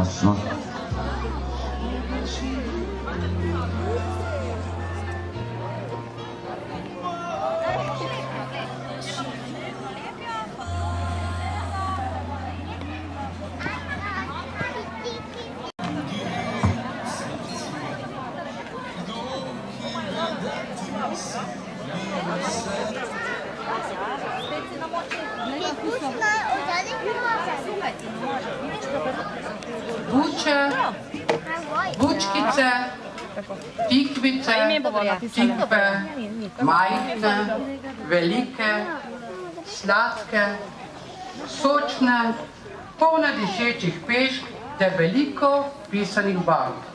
vas. No? Buče, bučkice, tikvice, tikve, majhne, velike, sladke, sočne, polne dišečih pešk ter veliko pisanih barv.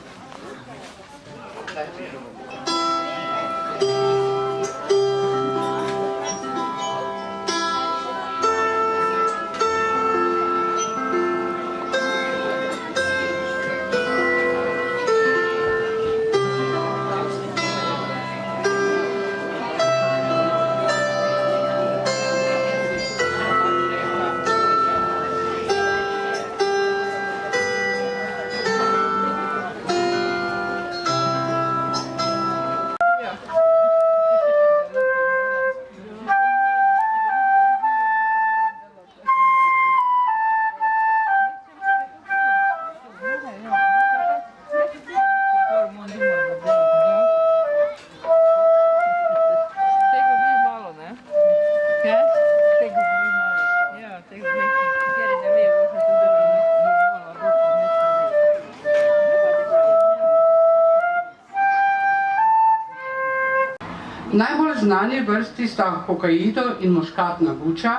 Najbolj znani vrsti sta Hokkaido in muškatna buča,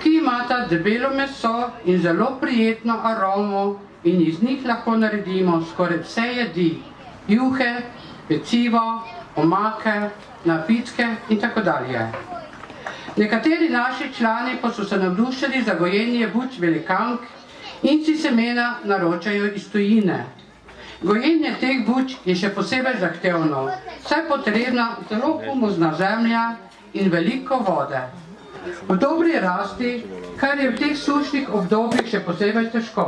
ki imata debelo meso in zelo prijetno aromo in iz njih lahko naredimo skoraj vse jedi, juhe, pecivo, omake, napitke in tako dalje. Nekateri naši člani pa so se navdušili za gojenje buč velikank in si semena naročajo iz tujine. Gojenje teh buč je še posebej zahtevno, saj potrebna zelo humuzna zemlja in veliko vode. V dobri rasti, kar je v teh sušnih obdobjih še posebej težko.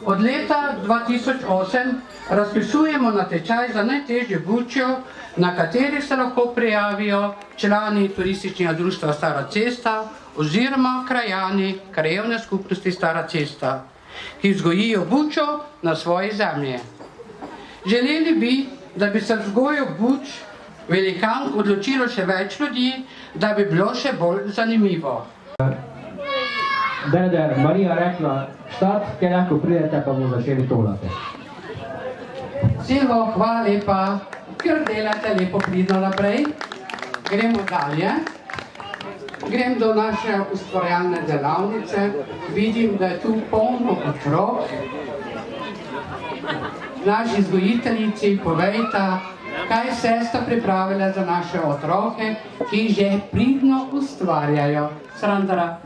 Od leta 2008 razpisujemo natečaj za najtežjo bučjo, na katerih se lahko prijavijo člani turističnega društva Stara cesta oziroma krajani krajevne skupnosti Stara cesta, ki vzgojijo bučo na svoji zemlji. Želeli bi, da bi se vzgojo buč velikank odločilo še več ljudi, da bi bilo še bolj zanimivo. Deder, Marija rekla, štart, kaj lahko pridete, pa bomo začeli tolati. Silvo, hvala lepa, ker delate lepo pridno naprej. Gremo dalje. Grem do naše ustvarjalne delavnice. Vidim, da je tu polno otrok. Naši vzgojiteljici povejta, kaj vse sta pripravile za naše otroke, ki že pridno ustvarjajo. Srandra.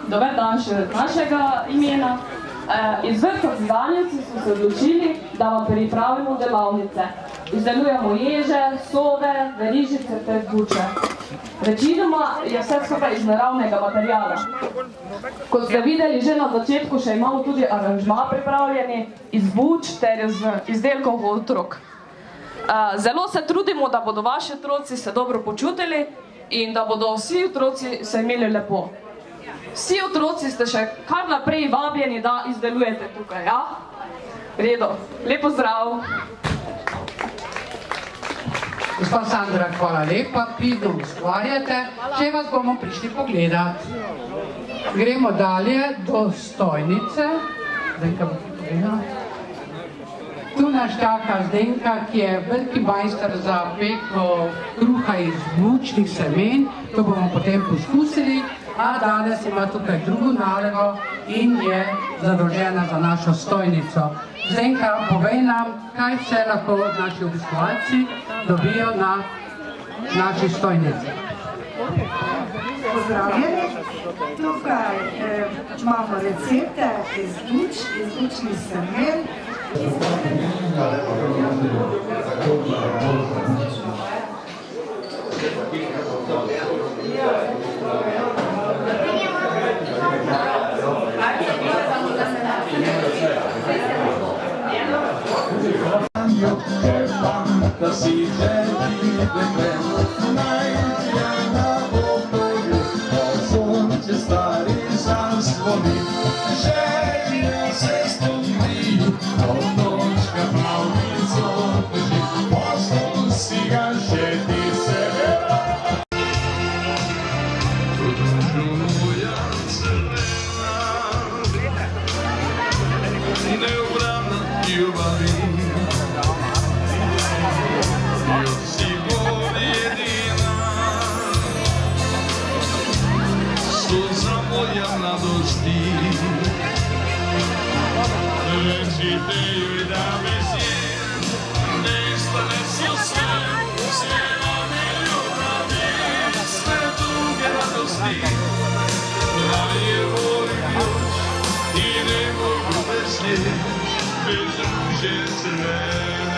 Dober dan še od našega imena. Iz vrtca Zidanici so se odločili, da vam pripravimo delavnice. Izdelujemo ježe, sove, verižice ter buče. Večinoma je vse skupaj iz naravnega materijala. Kot ste videli že na začetku, še imamo tudi aranžma pripravljeni iz buč ter iz izdelkov otrok. Zelo se trudimo, da bodo vaši otroci se dobro počutili in da bodo vsi otroci se imeli lepo. Vsi otroci ste še kar naprej vabljeni, da izdelujete tukaj, ja? V redu. Lepo zdrav. Gospa Sandra, hvala lepa, pridno ustvarjate, še vas bomo prišli pogledati. Gremo dalje do stojnice. Tu nas čaka Zdenka, ki je veliki majster za peko kruha iz bučnih semen. To bomo potem poskusili, a danes ima tukaj drugo nalogo in je zadolžena za našo stojnico. Zdenka, povej nam, kaj vse lahko naši obiskovalci dobijo na naši stojnici. Pozdravljeni. Tukaj imamo recepte iz buč, iz bučnih semen. volja mladosti. Recite joj da vesel, dejstva so sve, vse nam je ljubavi, sve druge radosti. Daje voli ključ i ne mogu bez nje, bez ruže crvene.